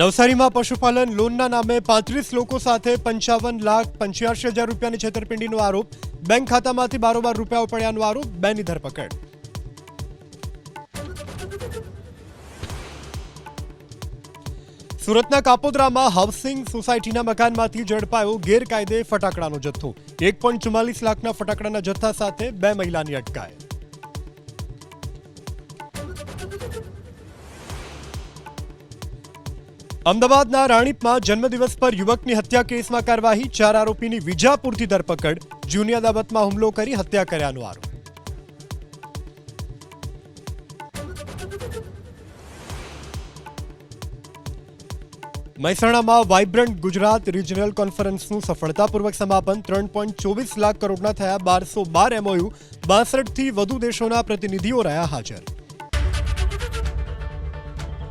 નવસારીમાં પશુપાલન લોનના નામે 35 લોકો સાથે 55,85,000 રૂપિયાની છેતરપિંડીનો આરોપ. બેંક ખાતામાંથી બારોબાર રૂપિયા ઉપાડ્યાનો આરોપ. બેની ધરપકડ. સુરતના કાપોદ્રામાં હાઉસિંગ સોસાયટીના મકાનમાંથી ઝડપાયો ગેરકાયદે ફટાકડાનો જથ્થો. 1.44 લાખના ફટાકડાના જથ્થા સાથે 2 મહિલાની અટકાયત. અમદાવાદના રાણીપમાં જન્મદિવસ પર યુવકની હત્યા કેસમાં કાર્યવાહી. 4 આરોપીની વિજાપુરથી ધરપકડ. જૂની અદાવતમાં હુમલો કરી હત્યા કર્યાનો આરોપ. મહેસાણામાં વાઇબ્રન્ટ ગુજરાત રિજનલ કોન્ફરન્સનું સફળતાપૂર્વક સમાપન. 3.24 લાખ કરોડના થયા 1212 MOU. 62થી વધુ દેશોના પ્રતિનિધિઓ રહ્યા હાજર.